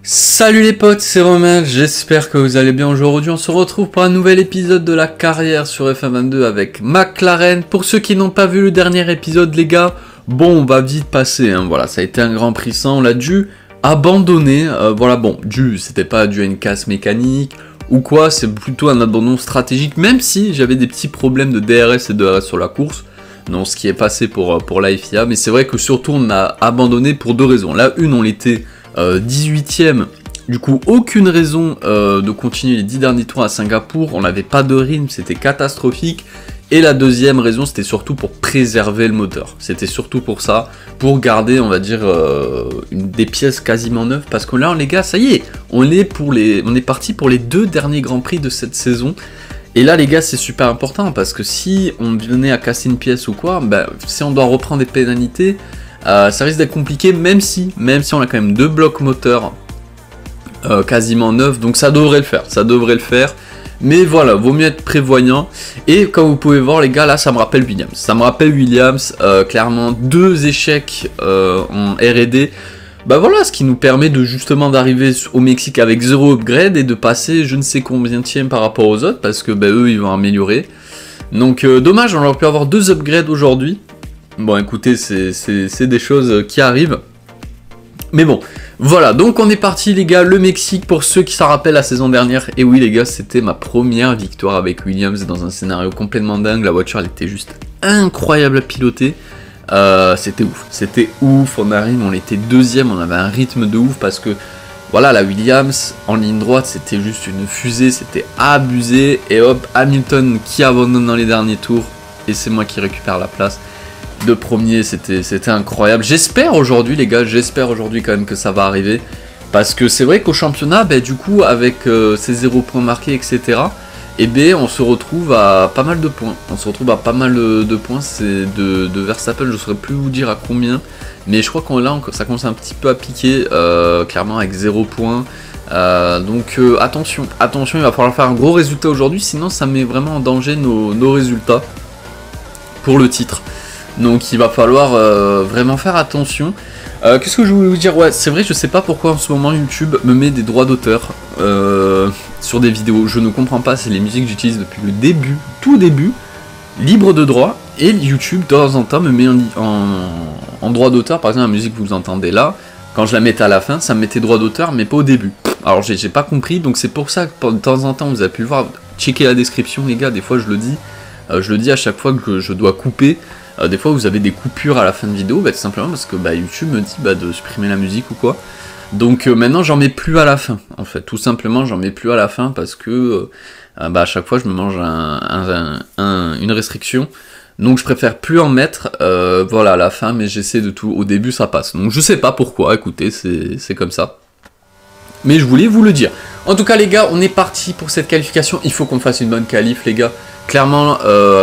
Salut les potes, c'est Romain, j'espère que vous allez bien. Aujourd'hui on se retrouve pour un nouvel épisode de la carrière sur F1 22 avec McLaren. Pour ceux qui n'ont pas vu le dernier épisode les gars, bon on va vite passer, hein. Voilà, ça a été un grand prix sans, on l'a dû abandonner, voilà bon, c'était pas dû à une casse mécanique ou quoi, c'est plutôt un abandon stratégique, même si j'avais des petits problèmes de DRS et de RS sur la course. Non, ce qui est passé pour la FIA, mais c'est vrai que surtout on a abandonné pour deux raisons. La une, on était 18ème, du coup aucune raison de continuer les 10 derniers tours à Singapour, on n'avait pas de rythme, c'était catastrophique. Et la deuxième raison, c'était surtout pour préserver le moteur, c'était surtout pour ça, pour garder on va dire des pièces quasiment neuves, parce que là les gars, ça y est, on est parti pour les deux derniers Grands Prix de cette saison. Et là les gars c'est super important, parce que si on venait à casser une pièce ou quoi, bah, si on doit reprendre des pénalités, ça risque d'être compliqué, même si on a quand même deux blocs moteurs quasiment neufs, donc ça devrait le faire, mais voilà, vaut mieux être prévoyant. Et comme vous pouvez voir les gars, là ça me rappelle Williams, clairement deux échecs en R&D, bah voilà, ce qui nous permet de justement d'arriver au Mexique avec 0 upgrade et de passer je ne sais combienième par rapport aux autres, parce que bah, eux ils vont améliorer, donc dommage, on aurait pu avoir 2 upgrades aujourd'hui. Bon écoutez, c'est des choses qui arrivent. Mais bon, voilà, donc on est parti les gars, le Mexique, pour ceux qui s'en rappellent la saison dernière. Et oui les gars, c'était ma première victoire avec Williams dans un scénario complètement dingue. La voiture elle était juste incroyable à piloter. C'était ouf, on arrive, on était deuxième, on avait un rythme de ouf, parce que voilà, la Williams en ligne droite c'était juste une fusée, c'était abusé. Et hop, Hamilton qui abandonne dans les derniers tours, et c'est moi qui récupère la place de premier. C'était incroyable. J'espère aujourd'hui les gars, quand même que ça va arriver, parce que c'est vrai qu'au championnat, bah, du coup avec ces 0 points marqués etc, et ben on se retrouve à pas mal de points, c'est de Verstappen, je ne saurais plus vous dire à combien, mais je crois qu'on là ça commence un petit peu à piquer, clairement avec 0 points. Donc attention, il va falloir faire un gros résultat aujourd'hui, sinon ça met vraiment en danger nos résultats pour le titre. Donc il va falloir vraiment faire attention. Qu'est-ce que je voulais vous dire? Ouais, c'est vrai, je sais pas pourquoi en ce moment YouTube me met des droits d'auteur sur des vidéos. Je ne comprends pas, c'est les musiques que j'utilise depuis le début, tout début, libre de droit. Et YouTube de temps en temps me met en droit d'auteur. Par exemple la musique que vous entendez là, quand je la mettais à la fin, ça me mettait droit d'auteur mais pas au début. Alors j'ai pas compris, donc c'est pour ça que de temps en temps vous avez pu le voir. Checkez la description les gars, des fois je le dis à chaque fois que je dois couper. Des fois vous avez des coupures à la fin de vidéo, bah, tout simplement parce que bah, YouTube me dit de supprimer la musique ou quoi. Donc maintenant j'en mets plus à la fin, en fait, tout simplement j'en mets plus à la fin, parce que à chaque fois je me mange une restriction. Donc je préfère plus en mettre, voilà, à la fin, mais j'essaie de tout, au début ça passe. Donc je sais pas pourquoi, écoutez, c'est comme ça. Mais je voulais vous le dire. En tout cas les gars, on est parti pour cette qualification, il faut qu'on fasse une bonne qualif les gars. Clairement,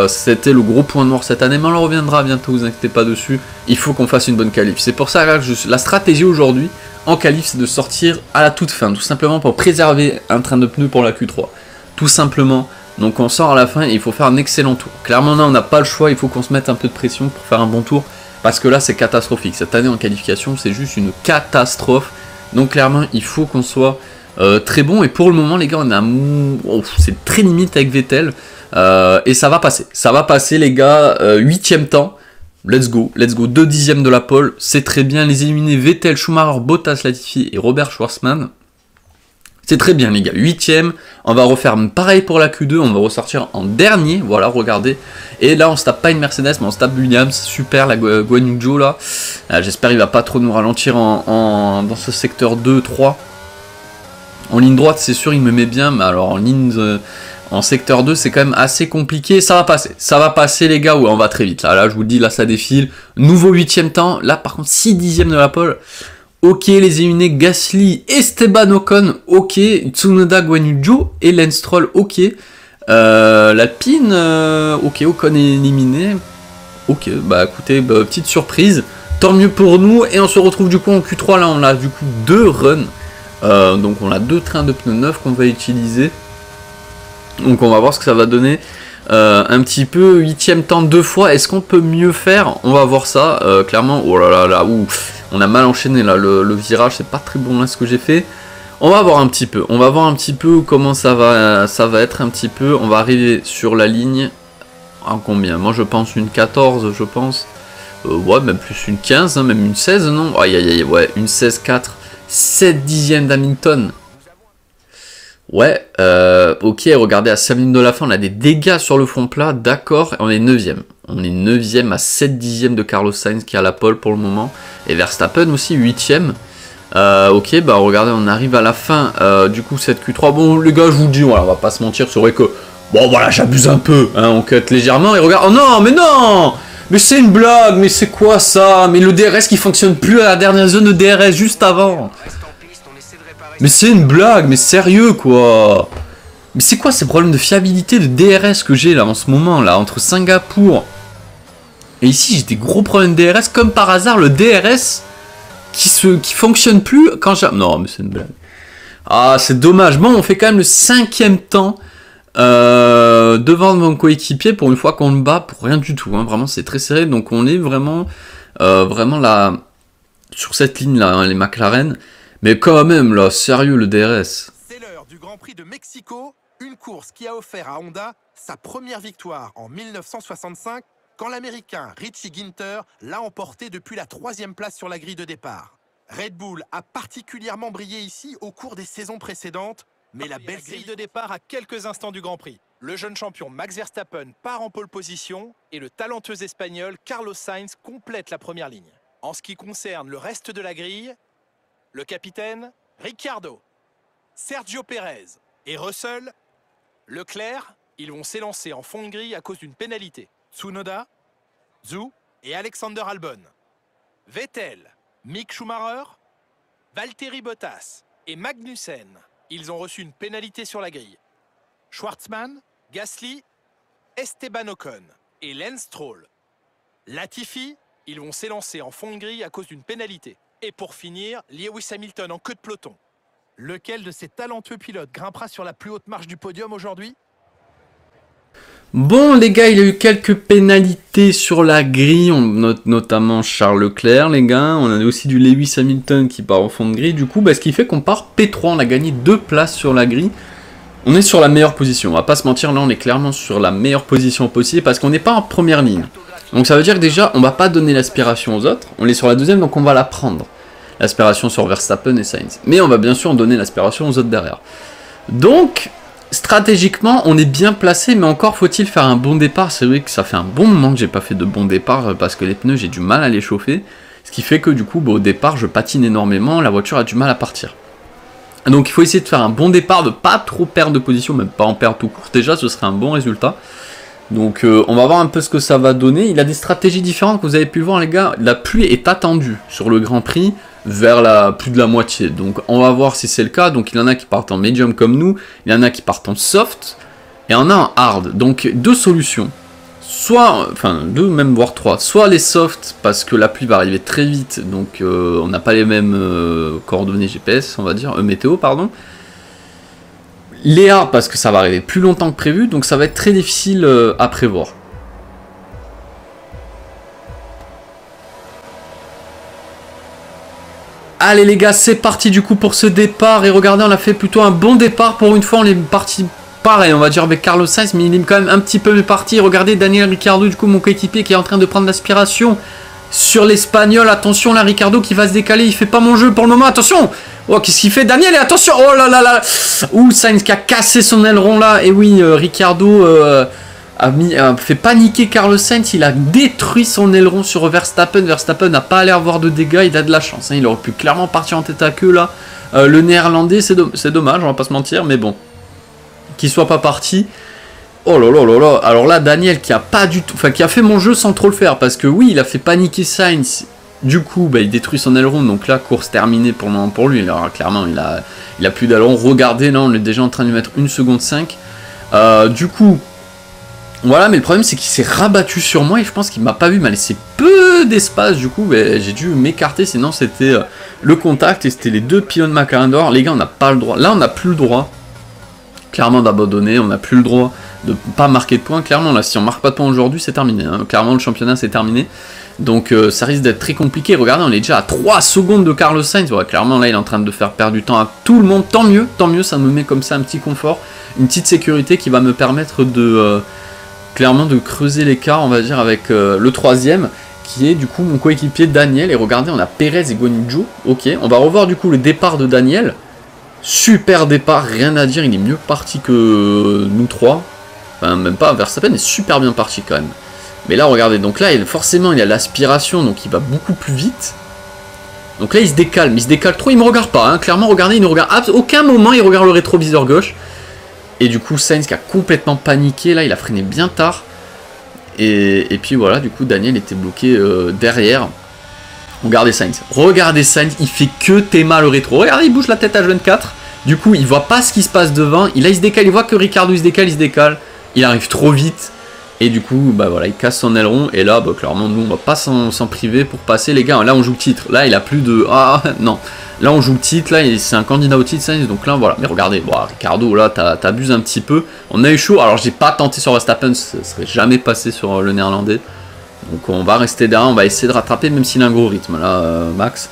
c'était le gros point noir cette année, mais on en reviendra bientôt, vous inquiétez pas dessus. Il faut qu'on fasse une bonne qualif. C'est pour ça que la stratégie aujourd'hui en qualif, c'est de sortir à la toute fin, tout simplement pour préserver un train de pneus pour la Q3. Tout simplement. Donc on sort à la fin et il faut faire un excellent tour. Clairement là, on n'a pas le choix, il faut qu'on se mette un peu de pression pour faire un bon tour, parce que là c'est catastrophique. Cette année en qualification, c'est juste une catastrophe. Donc clairement, il faut qu'on soit très bon. Et pour le moment les gars, c'est très limite avec Vettel. Et ça va passer les gars, 8ème temps, let's go, 2 dixièmes de la pole, c'est très bien, les éliminés Vettel, Schumacher, Bottas, Latifi et Robert Schwarzman, c'est très bien les gars, 8ème, on va refaire pareil pour la Q2, on va ressortir en dernier, voilà, regardez, et là on se tape pas une Mercedes, mais on se tape Williams, super, la Guan Yu Zhou là, j'espère qu'il va pas trop nous ralentir dans ce secteur 2-3, en ligne droite c'est sûr il me met bien, mais alors en secteur 2, c'est quand même assez compliqué. Ça va passer les gars. Ouais, on va très vite. Là, je vous le dis, là, ça défile. Nouveau 8ème temps. Là, par contre, 6 dixièmes de la pole. Ok, les éliminés Gasly, Esteban Ocon. Ok, Tsunoda, Guan Yu Zhou et Lance Stroll. Ok. L'Alpine. Ok, Ocon est éliminé. Ok, bah écoutez, petite surprise. Tant mieux pour nous. Et on se retrouve du coup en Q3. Là, on a du coup 2 runs. Donc, on a 2 trains de pneus neufs qu'on va utiliser. Donc on va voir ce que ça va donner. Un petit peu 8ème temps 2 fois. Est-ce qu'on peut mieux faire? On va voir ça. Clairement, oh là là là, ouh, on a mal enchaîné là. Le virage, c'est pas très bon là ce que j'ai fait. On va voir un petit peu. On va voir un petit peu comment ça va être un petit peu. On va arriver sur la ligne. À combien? Moi je pense une 14, je pense. Ouais, même plus une 15, hein, même une 16, non? Aïe aïe aïe, ouais, une 16-4. 7 dixièmes d'Hamilton. Ouais, ok, regardez, à 5 minutes de la fin, on a des dégâts sur le front plat, d'accord, et on est 9ème. On est 9ème à 7 dixièmes de Carlos Sainz qui est à la pole pour le moment. Et Verstappen aussi, 8ème. Ok, bah regardez, on arrive à la fin, du coup, cette Q3. Bon, les gars, je vous dis, voilà, on va pas se mentir, c'est vrai que... Bon, voilà, j'abuse un peu, hein, on cut légèrement, et regarde... Oh non, mais non! Mais c'est une blague, mais c'est quoi ça? Mais le DRS qui fonctionne plus à la dernière zone de DRS, juste avant. Mais c'est une blague, mais sérieux quoi. Mais c'est quoi ces problèmes de fiabilité de DRS que j'ai là en ce moment là, entre Singapour et ici j'ai des gros problèmes de DRS, comme par hasard le DRS qui fonctionne plus quand j'ai... Non mais c'est une blague. Ah c'est dommage, bon on fait quand même le 5ème temps devant mon coéquipier pour une fois qu'on le bat pour rien du tout, hein. Vraiment c'est très serré, donc on est vraiment, vraiment là, sur cette ligne là, hein, les McLaren. Mais quand même, là, sérieux, le DRS. C'est l'heure du Grand Prix de Mexico, une course qui a offert à Honda sa première victoire en 1965, quand l'Américain Richie Ginter l'a emporté depuis la 3e place sur la grille de départ. Red Bull a particulièrement brillé ici au cours des saisons précédentes, mais la belle grille de départ à quelques instants du Grand Prix. Le jeune champion Max Verstappen part en pole position et le talentueux Espagnol Carlos Sainz complète la première ligne. En ce qui concerne le reste de la grille, le capitaine, Ricciardo, Sergio Pérez et Russell, Leclerc, ils vont s'élancer en fond de grille à cause d'une pénalité. Tsunoda, Zhou et Alexander Albon. Vettel, Mick Schumacher, Valtteri Bottas et Magnussen, ils ont reçu une pénalité sur la grille. Schwartzman, Gasly, Esteban Ocon et Lance Stroll. Latifi, ils vont s'élancer en fond de grille à cause d'une pénalité. Et pour finir, Lewis Hamilton en queue de peloton. Lequel de ces talentueux pilotes grimpera sur la plus haute marche du podium aujourd'hui? Bon les gars, il y a eu quelques pénalités sur la grille, on note notamment Charles Leclerc les gars, on a aussi du Lewis Hamilton qui part en fond de grille, du coup ce qui fait qu'on part P3, on a gagné 2 places sur la grille. On est sur la meilleure position, on va pas se mentir, là on est clairement sur la meilleure position possible parce qu'on n'est pas en première ligne. Donc ça veut dire que déjà on va pas donner l'aspiration aux autres, on est sur la 2ème donc on va la prendre. L'aspiration sur Verstappen et Sainz. Mais on va bien sûr donner l'aspiration aux autres derrière. Donc stratégiquement on est bien placé, mais encore faut-il faire un bon départ. C'est vrai que ça fait un bon moment que j'ai pas fait de bon départ parce que les pneus j'ai du mal à les chauffer. Ce qui fait que du coup au départ je patine énormément, la voiture a du mal à partir. Donc il faut essayer de faire un bon départ, de pas trop perdre de position, même pas en perdre tout court. Déjà ce serait un bon résultat. Donc on va voir un peu ce que ça va donner. Il a des stratégies différentes que vous avez pu voir les gars. La pluie est attendue sur le Grand Prix vers plus de la moitié. Donc on va voir si c'est le cas. Donc il y en a qui partent en medium comme nous. Il y en a qui partent en soft. Et on a en hard. Donc 2 solutions. Soit, enfin 2 même voire 3. Soit les softs parce que la pluie va arriver très vite. Donc on n'a pas les mêmes coordonnées GPS on va dire. Météo pardon. Les hard parce que ça va arriver plus longtemps que prévu. Donc ça va être très difficile à prévoir. Allez les gars, c'est parti du coup pour ce départ. Et regardez, on a fait plutôt un bon départ. Pour une fois, on est parti pareil, on va dire avec Carlos Sainz. Mais il est quand même un petit peu parti. Regardez Daniel Ricciardo, du coup mon coéquipier qui est en train de prendre l'aspiration sur l'Espagnol. Attention là, Ricciardo qui va se décaler. Il fait pas mon jeu pour le moment, attention. Oh, qu'est-ce qu'il fait Daniel? Et attention, oh là là là. Ouh, Sainz qui a cassé son aileron là. Et oui, Ricciardo... a fait paniquer Carlos Sainz, il a détruit son aileron sur Verstappen. Verstappen n'a pas l'air d'avoir de dégâts, il a de la chance. Hein. Il aurait pu clairement partir en tête à queue là. Le néerlandais, c'est dommage, on va pas se mentir, mais bon. Qu'il soit pas parti. Oh là là là là. Alors là, Daniel qui a pas du tout. Enfin, qui a fait mon jeu sans trop le faire. Parce que oui, il a fait paniquer Sainz. Du coup, il détruit son aileron. Donc là, course terminée pour le moment pour lui. Alors clairement, il a plus d'aileron. Regardez, là, on est déjà en train de lui mettre 1 seconde 5. Du coup. Voilà, mais le problème c'est qu'il s'est rabattu sur moi et je pense qu'il m'a pas vu, il m'a laissé peu d'espace, du coup j'ai dû m'écarter, sinon c'était le contact et c'était les 2 pilotes McLaren dehors. Les gars, on n'a pas le droit, là on n'a plus le droit clairement d'abandonner, on n'a plus le droit de pas marquer de points, clairement là si on marque pas de points aujourd'hui c'est terminé, hein. Clairement le championnat c'est terminé, donc ça risque d'être très compliqué. Regardez, on est déjà à 3 secondes de Carlos Sainz, ouais, clairement là il est en train de faire perdre du temps à tout le monde, tant mieux, ça me met comme ça un petit confort, une petite sécurité qui va me permettre de clairement de creuser l'écart on va dire avec le troisième qui est du coup mon coéquipier Daniel. Et regardez, on a Perez et Guanyu Zhou, ok, on va revoir du coup le départ de Daniel. Super départ, rien à dire, il est mieux parti que nous trois. Enfin, même pas, Verstappen est super bien parti quand même. Mais là, regardez, donc là, forcément, il y a l'aspiration, donc il va beaucoup plus vite. Donc là, il se décale, mais il se décale trop, il me regarde pas, hein. Clairement, regardez, il ne regarde à aucun moment, il regarde le rétroviseur gauche. Et du coup, Sainz qui a complètement paniqué, là, il a freiné bien tard. Et puis voilà, du coup, Daniel était bloqué derrière. Regardez Sainz, il fait que théma le rétro. Regardez, il bouge la tête à H24. Du coup, il voit pas ce qui se passe devant. Il se décale, il voit que Ricciardo il se décale. Il arrive trop vite. Et du coup, bah voilà, il casse son aileron. Et là, bah, clairement, nous, on va pas s'en priver pour passer, les gars. Là, on joue le titre. Là, il a plus de... Ah, non. Là, on joue le titre. Là, c'est un candidat au titre, Sainz. Donc là, voilà. Mais regardez, bon, Ricciardo, là, t'abuses un petit peu. On a eu chaud. Alors, j'ai pas tenté sur Verstappen. Ça serait jamais passé sur le néerlandais. Donc on va rester derrière, on va essayer de rattraper même s'il a un gros rythme là, Max.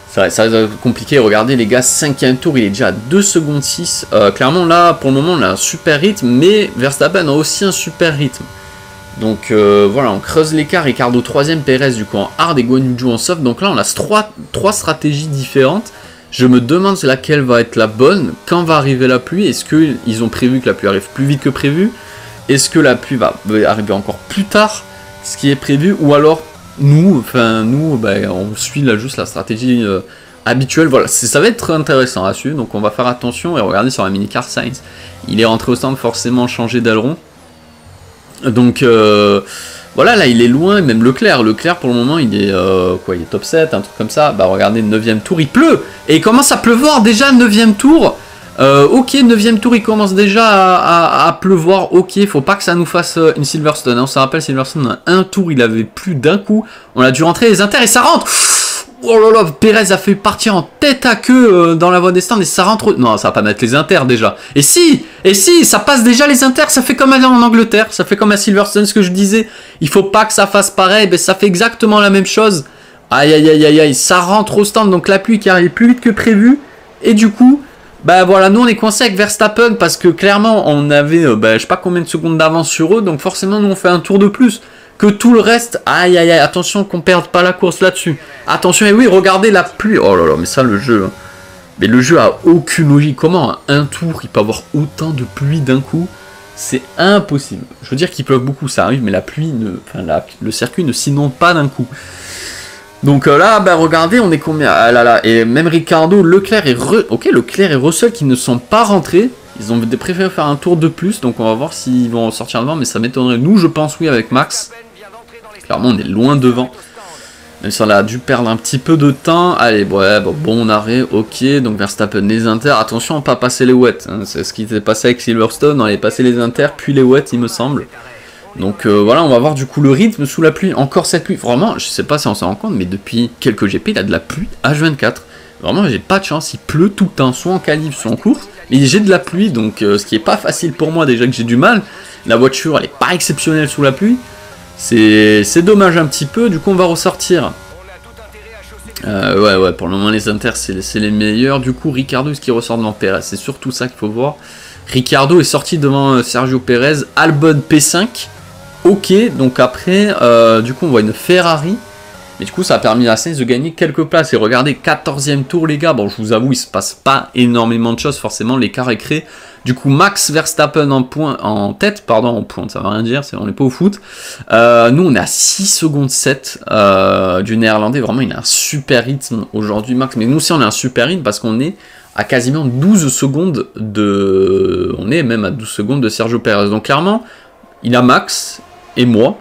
Ça va être compliqué, regardez les gars, 5e tour, il est déjà à 2 secondes 6. Clairement là, pour le moment, on a un super rythme, mais Verstappen a aussi un super rythme. Donc voilà, on creuse l'écart, Ricciardo 3ème, Perez du coup en hard et Guanyu Zhou en soft. Donc là, on a trois stratégies différentes. Je me demande laquelle va être la bonne, quand va arriver la pluie. Est-ce qu'ils ont prévu que la pluie arrive plus vite que prévu? Est-ce que la pluie va arriver encore plus tard ce qui est prévu, ou alors nous, bah, on suit là juste la stratégie habituelle. Voilà, ça va être intéressant à suivre, donc on va faire attention. Et regardez sur la mini-car, Sainz, il est rentré au stand, forcément changé d'aileron. Donc voilà, là il est loin, même Leclerc pour le moment il est il est top 7, un truc comme ça. Bah regardez, 9ème tour, il pleut, et il commence à pleuvoir déjà, 9ème tour. Ok, 9ème tour, il commence déjà à pleuvoir. Ok, faut pas que ça nous fasse une Silverstone. On se rappelle, Silverstone, un tour, il avait plus d'un coup. On a dû rentrer les inters et ça rentre. Oh là là, Perez a fait partir en tête à queue dans la voie des stands et ça rentre. Non, ça va pas mettre les inters déjà. Et si, ça passe déjà les inters. Ça fait comme en Angleterre, ça fait comme à Silverstone, ce que je disais. Il faut pas que ça fasse pareil. Ben, ça fait exactement la même chose. Aïe, aïe, aïe, aïe, aïe. Ça rentre au stand, donc la pluie qui arrive plus vite que prévu. Et du coup. Bah voilà, nous on est coincé avec Verstappen parce que clairement on avait je sais pas combien de secondes d'avance sur eux, donc forcément nous on fait un tour de plus que tout le reste. Aïe aïe aïe, attention qu'on perde pas la course là-dessus. Attention, et oui, regardez la pluie. Oh là là, mais ça le jeu. Mais le jeu a aucune logique. Comment à un tour il peut avoir autant de pluie d'un coup? C'est impossible. Je veux dire qu'il pleuve beaucoup, ça arrive, mais la pluie le circuit ne s'inonde pas d'un coup. Donc là, bah regardez, on est combien? Ah là là, et même Ricciardo, Leclerc et Russell qui ne sont pas rentrés. Ils ont préféré faire un tour de plus, donc on va voir s'ils vont sortir devant, mais ça m'étonnerait. Nous, je pense oui avec Max. Clairement, on est loin devant. Même si on a dû perdre un petit peu de temps. Allez, ouais, bon arrêt, ok. Donc Verstappen, les inters. Attention à ne pas passer les wets. Hein. C'est ce qui s'est passé avec Silverstone. On allait passer les inters, puis les wets, il me semble. Donc voilà, on va voir du coup le rythme sous la pluie. Encore cette pluie. Vraiment, je sais pas si on s'en rend compte, mais depuis quelques GP, il a de la pluie H24. Vraiment, j'ai pas de chance. Il pleut tout le temps, soit en qualif, soit en course. Mais j'ai de la pluie, donc ce qui est pas facile pour moi, déjà que j'ai du mal. La voiture, elle est pas exceptionnelle sous la pluie. C'est dommage un petit peu. Du coup, on va ressortir. Ouais, pour le moment, les inters, c'est les meilleurs. Du coup, Ricciardo, est-ce qu'il ressort devant Perez? C'est surtout ça qu'il faut voir. Ricciardo est sorti devant Sergio Perez. Albon P5. Ok, donc après, du coup, on voit une Ferrari. Mais du coup, ça a permis à Sainz de gagner quelques places. Et regardez, 14e tour, les gars. Bon, je vous avoue, il se passe pas énormément de choses. Forcément, l'écart est créé. Du coup, Max Verstappen en tête, ça veut rien dire, on n'est pas au foot. Nous, on est à 6 secondes 7 du néerlandais. Vraiment, il a un super rythme aujourd'hui, Max. Mais nous aussi, on a un super rythme parce qu'on est à quasiment 12 secondes de... On est même à 12 secondes de Sergio Perez. Donc, clairement, il a Max et moi.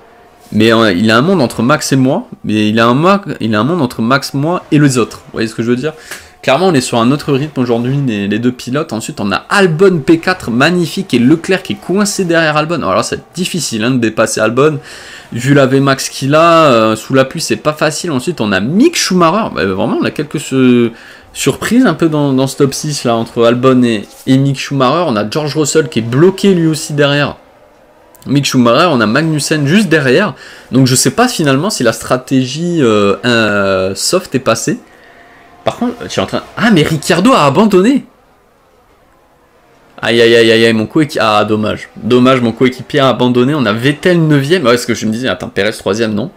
Mais il a un monde entre Max et moi, mais il a un monde entre Max, moi et les autres. Vous voyez ce que je veux dire? Clairement, on est sur un autre rythme aujourd'hui, les deux pilotes. Ensuite, on a Albon P4, magnifique, et Leclerc qui est coincé derrière Albon. Alors là, c'est difficile de dépasser Albon. Vu la VMAX qu'il a, sous la pluie, c'est pas facile. Ensuite, on a Mick Schumacher. Vraiment, on a quelques surprise un peu dans ce top 6 là, entre Albon et Mick Schumacher. On a George Russell qui est bloqué lui aussi derrière Mick Schumacher, on a Magnussen juste derrière. Donc je sais pas finalement si la stratégie soft est passée. Par contre, je suis en train... Ah, mais Ricciardo a abandonné. Aïe, aïe, aïe, aïe, mon coéquipier... Ah, dommage. Dommage, mon coéquipier a abandonné. On a Vettel 9ème. Ouais, ce que je me disais, attends, Perez 3ème, non.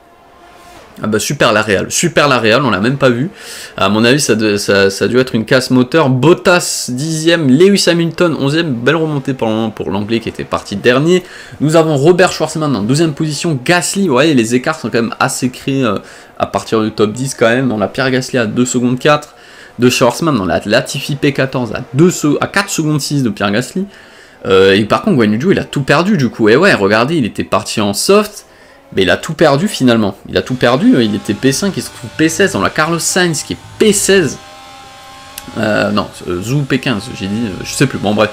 Ah bah super la Real, on l'a même pas vu. À mon avis, ça a dû être une casse moteur. Bottas 10ème, Lewis Hamilton 11ème, belle remontée pour l'anglais qui était parti dernier. Nous avons Robert Schwarzman en 12ème position, Gasly, vous voyez les écarts sont quand même assez créés à partir du top 10 quand même. On a Pierre Gasly à 2 secondes 4 de Schwarzman, on a Latifi P14 à 4 secondes 6 de Pierre Gasly. Et par contre Guan Yu Zhou il a tout perdu du coup, et ouais regardez il était parti en soft. Mais il a tout perdu finalement, il a tout perdu, il était P5, il se trouve P16, on a Carlos Sainz qui est P16, non, Zhou P15, j'ai dit, je sais plus, bon bref,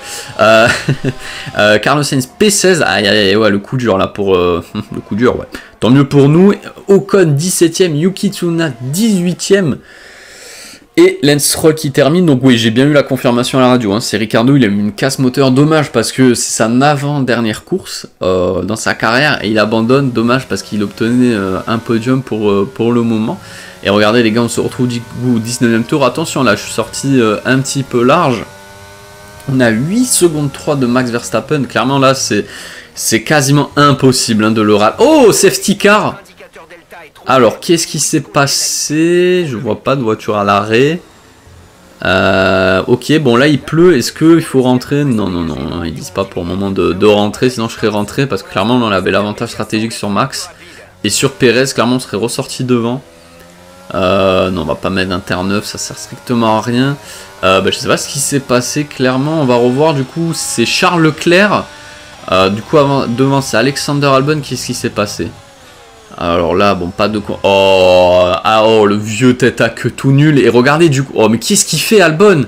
Carlos Sainz P16, aïe aïe aïe, ouais, le coup dur là pour, le coup dur, ouais, tant mieux pour nous. Ocon 17ème, Yuki Tsunoda 18ème, et Lance Stroll qui termine. Donc oui, j'ai bien eu la confirmation à la radio, hein. C'est Ricciardo, il a eu une casse moteur, dommage parce que c'est sa avant-dernière course dans sa carrière et il abandonne, dommage parce qu'il obtenait un podium pour le moment. Et regardez les gars, on se retrouve du coup au 19ème tour, attention là je suis sorti un petit peu large, on a 8 secondes 3 de Max Verstappen, clairement là c'est quasiment impossible hein, de le rater. Oh, safety car. Alors, qu'est-ce qui s'est passé? Je vois pas de voiture à l'arrêt. Ok, bon là il pleut. Est-ce qu'il faut rentrer? Non, non, non. Ils disent pas pour le moment de rentrer. Sinon je serais rentré parce que clairement on avait l'avantage stratégique sur Max. Et sur Perez, clairement on serait ressorti devant. Non, on va pas mettre d'inter 9. Ça sert strictement à rien. Je sais pas ce qui s'est passé. Clairement, on va revoir du coup. C'est Charles Leclerc. Du coup, devant c'est Alexander Albon. Qu'est-ce qui s'est passé? Alors là, bon, pas de quoi. Oh, oh, le vieux tête à queue tout nul. Et regardez du coup. Oh, mais qu'est-ce qu'il fait, Albon?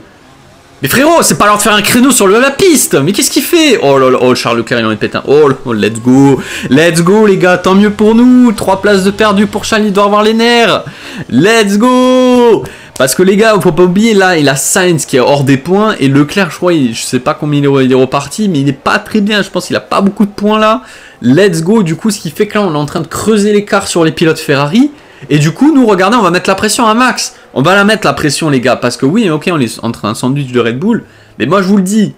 Mais frérot, c'est pas l'heure de faire un créneau sur la piste. Mais qu'est-ce qu'il fait? Oh là là, oh, Charles Leclerc, il en est pété un. Oh, let's go. Let's go, les gars, tant mieux pour nous. 3 places de perdu pour Charles, il doit avoir les nerfs. Let's go. Parce que les gars, faut pas oublier, là, il a Sainz qui est hors des points. Et Leclerc, je crois, je sais pas combien il est reparti, mais il est pas très bien. Je pense qu'il a pas beaucoup de points là. Let's go, du coup, ce qui fait que là, on est en train de creuser l'écart sur les pilotes Ferrari. Et du coup, nous, regardez, on va mettre la pression à Max. On va la mettre, la pression, les gars. Parce que oui, ok, on est entre un sandwich de Red Bull. Mais moi, je vous le dis.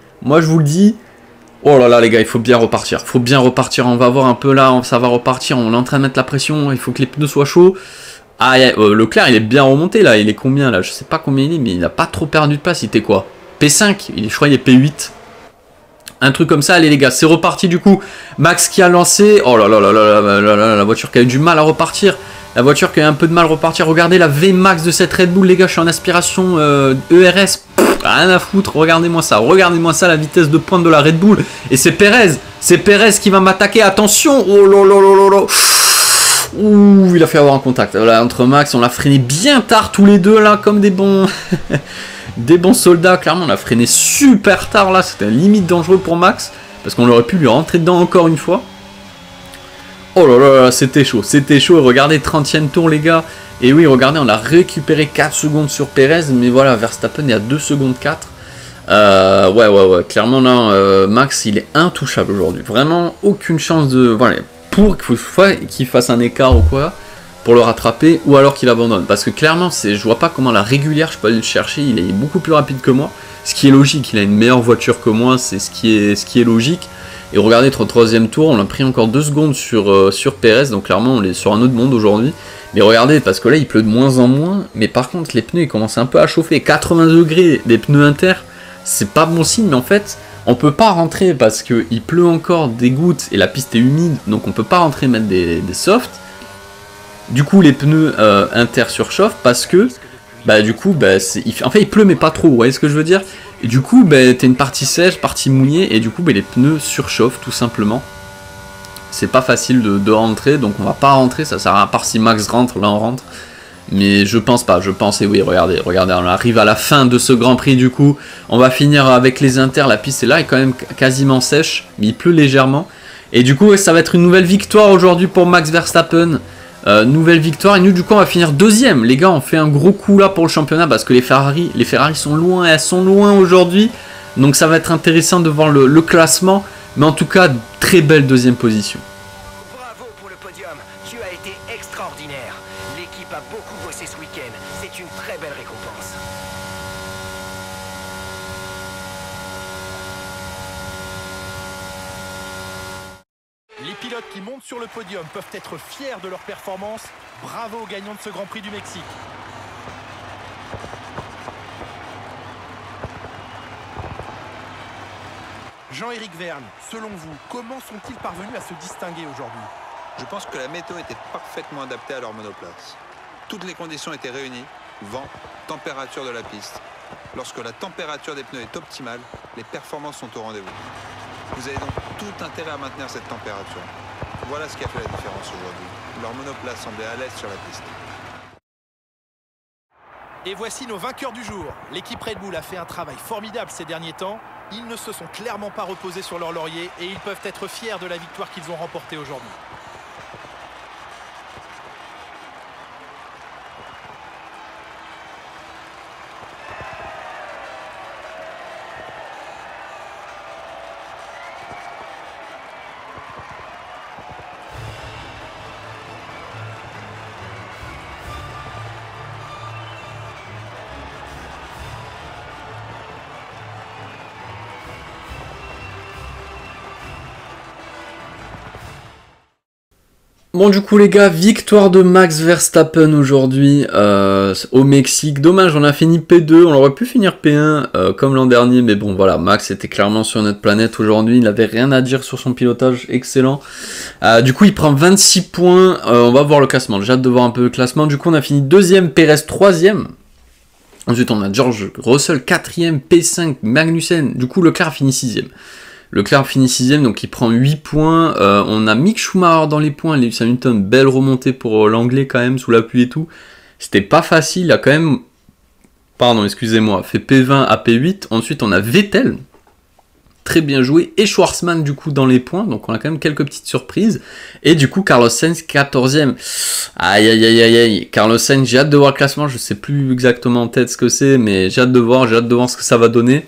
Oh là là, les gars, il faut bien repartir. On va voir un peu là, ça va repartir. On est en train de mettre la pression. Il faut que les pneus soient chauds. Ah, Leclerc, il est bien remonté là. Il est combien là? Je sais pas combien il est, mais il n'a pas trop perdu de place. Il était quoi? P5. Je crois qu'il est P8. Un truc comme ça. Allez, les gars, c'est reparti du coup. Max qui a lancé. Oh là là là là là là là, la voiture qui a eu du mal à repartir. La voiture qui a un peu de mal à repartir. Regardez la VMAX de cette Red Bull, les gars. Je suis en aspiration ERS. Rien à foutre. Regardez-moi ça. Regardez-moi ça, la vitesse de pointe de la Red Bull. Et c'est Perez. C'est Perez qui va m'attaquer. Attention. Oh là là là là là. Ouh, il a fait avoir un contact. Voilà, entre Max, on l'a freiné bien tard tous les deux là, comme des bons des bons soldats. Clairement, on l'a freiné super tard là. C'était limite dangereux pour Max parce qu'on aurait pu lui rentrer dedans encore une fois. Oh là là, là c'était chaud. C'était chaud. Regardez, 30e tour, les gars. Et oui, regardez, on a récupéré 4 secondes sur Perez. Mais voilà, Verstappen est à 2 secondes 4. Ouais. Clairement, là, Max, il est intouchable aujourd'hui. Vraiment, aucune chance de... Voilà. Pour qu'il fasse un écart ou quoi pour le rattraper, ou alors qu'il abandonne, parce que clairement je vois pas comment la régulière je peux aller le chercher. Il est beaucoup plus rapide que moi, ce qui est logique. Il a une meilleure voiture que moi, c'est ce qui est logique. Et regardez, au 3e tour, on a pris encore 2 secondes sur Perez, donc clairement on est sur un autre monde aujourd'hui. Mais regardez, parce que là il pleut de moins en moins, mais par contre les pneus ils commencent un peu à chauffer. 80 degrés des pneus inter, c'est pas bon signe. Mais en fait on peut pas rentrer parce qu'il pleut encore des gouttes et la piste est humide, donc on peut pas rentrer mettre des softs. Du coup les pneus inter surchauffent parce que du coup en fait il pleut mais pas trop, vous voyez ce que je veux dire. Et du coup t'as une partie sèche, partie mouillée, et du coup les pneus surchauffent tout simplement. C'est pas facile de rentrer, donc on va pas rentrer, ça sert à part si Max rentre, là on rentre. Mais je pense pas, et oui, regardez, on arrive à la fin de ce Grand Prix du coup. On va finir avec les inters, la piste est là, est quand même quasiment sèche, mais il pleut légèrement. Et du coup, ça va être une nouvelle victoire aujourd'hui pour Max Verstappen. Nouvelle victoire, et nous du coup on va finir deuxième. Les gars, on fait un gros coup là pour le championnat parce que les Ferrari sont loin, elles sont loin aujourd'hui. Donc ça va être intéressant de voir le classement. Mais en tout cas, très belle deuxième position. Bravo pour le podium, tu as été extraordinaire. L'équipe a beaucoup bossé ce week-end, c'est une très belle récompense. Les pilotes qui montent sur le podium peuvent être fiers de leur performance. Bravo aux gagnants de ce Grand Prix du Mexique. Jean-Éric Vergne, selon vous, comment sont-ils parvenus à se distinguer aujourd'hui? Je pense que la météo était parfaitement adaptée à leur monoplace. Toutes les conditions étaient réunies, vent, température de la piste. Lorsque la température des pneus est optimale, les performances sont au rendez-vous. Vous avez donc tout intérêt à maintenir cette température. Voilà ce qui a fait la différence aujourd'hui. Leur monoplace semblait à l'aise sur la piste. Et voici nos vainqueurs du jour. L'équipe Red Bull a fait un travail formidable ces derniers temps. Ils ne se sont clairement pas reposés sur leur laurier et ils peuvent être fiers de la victoire qu'ils ont remportée aujourd'hui. Bon du coup les gars, victoire de Max Verstappen aujourd'hui au Mexique. Dommage, on a fini P2, on aurait pu finir P1 comme l'an dernier, mais bon voilà, Max était clairement sur notre planète aujourd'hui, il n'avait rien à dire sur son pilotage, excellent. Du coup il prend 26 points, on va voir le classement, j'ai hâte de voir un peu le classement. Du coup on a fini 2ème, Perez 3ème. Ensuite on a George Russell 4ème, P5, Magnussen, du coup Leclerc finit 6ème. Leclerc finit 6ème, donc il prend 8 points. On a Mick Schumacher dans les points, Lewis Hamilton, belle remontée pour l'anglais quand même, sous la pluie et tout. C'était pas facile, il a quand même, pardon, excusez-moi, fait P20 à P8. Ensuite on a Vettel, très bien joué, et Schwarzman du coup dans les points, donc on a quand même quelques petites surprises. Et du coup Carlos Sainz 14ème. Aïe aïe aïe aïe aïe, Carlos Sainz, j'ai hâte de voir le classement, je sais plus exactement en tête ce que c'est, mais j'ai hâte de voir ce que ça va donner.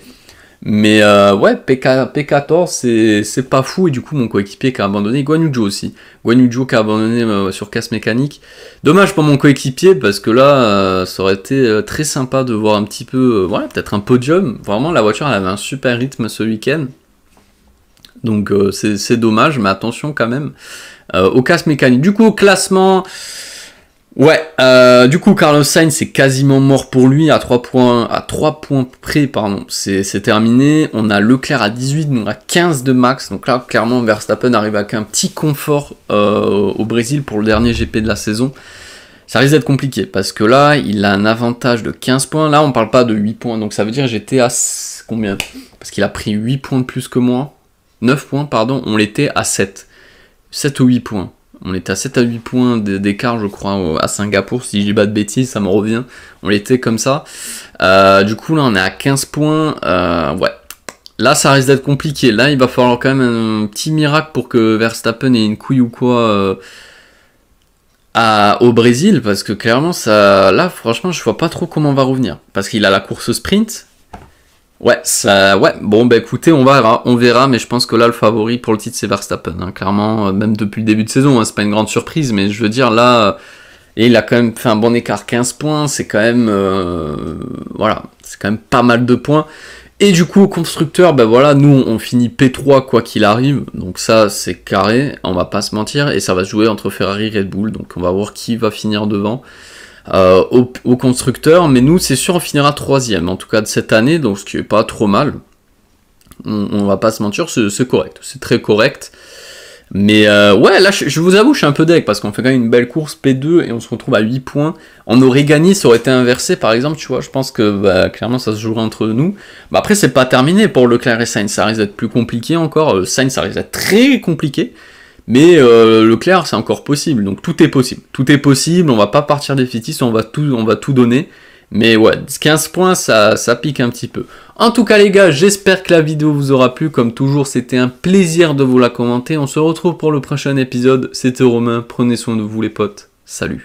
Mais ouais, P14 c'est pas fou, et du coup mon coéquipier qui a abandonné, Guan Yu Zhou aussi. Guan Yu Zhou qui a abandonné sur casse mécanique. Dommage pour mon coéquipier parce que là ça aurait été très sympa de voir un petit peu, voilà, peut-être un podium. Vraiment la voiture elle avait un super rythme ce week-end. Donc c'est dommage, mais attention quand même au casse mécanique. Du coup au classement... Ouais, du coup Carlos Sainz c'est quasiment mort pour lui à 3 points près, pardon, c'est terminé. On a Leclerc à 18, on a 15 de Max, donc là clairement Verstappen arrive avec un petit confort au Brésil pour le dernier GP de la saison. Ça risque d'être compliqué parce que là il a un avantage de 15 points, là on parle pas de 8 points, donc ça veut dire j'étais à combien? Parce qu'il a pris 8 points de plus que moi, 9 points pardon, on l'était à 7 ou 8 points. On était à 7 à 8 points d'écart, je crois, à Singapour, si je dis pas de bêtises, ça me revient. On l'était comme ça. Du coup, là, on est à 15 points. Ouais. Là, ça risque d'être compliqué. Là, il va falloir quand même un petit miracle pour que Verstappen ait une couille ou quoi au Brésil. Parce que clairement, ça, là, franchement, je vois pas trop comment on va revenir. Parce qu'il a la course sprint. Ouais, bon bah écoutez, on verra, mais je pense que là le favori pour le titre c'est Verstappen, hein, clairement, même depuis le début de saison, hein, c'est pas une grande surprise, mais je veux dire là, et il a quand même fait un bon écart, 15 points, c'est quand même, voilà, c'est quand même pas mal de points. Et du coup au constructeur, ben voilà, nous on finit P3 quoi qu'il arrive, donc ça c'est carré, on va pas se mentir, et ça va se jouer entre Ferrari et Red Bull, donc on va voir qui va finir devant. Au constructeur, mais nous c'est sûr on finira 3ème en tout cas de cette année, donc ce qui est pas trop mal, on va pas se mentir, c'est correct, c'est très correct, mais ouais là je vous avoue je suis un peu deg parce qu'on fait quand même une belle course P2 et on se retrouve à 8 points, on aurait gagné, ça aurait été inversé par exemple, tu vois, je pense que bah, clairement ça se jouera entre nous, bah, après c'est pas terminé pour Leclerc et Sainz, ça risque d'être plus compliqué encore, Sainz ça risque d'être très compliqué. Mais Leclerc, c'est encore possible, donc tout est possible, on va pas partir défaitiste, on va tout donner, mais ouais, 15 points, ça pique un petit peu. En tout cas les gars, j'espère que la vidéo vous aura plu, comme toujours, c'était un plaisir de vous la commenter, on se retrouve pour le prochain épisode, c'était Romain, prenez soin de vous les potes, Salut.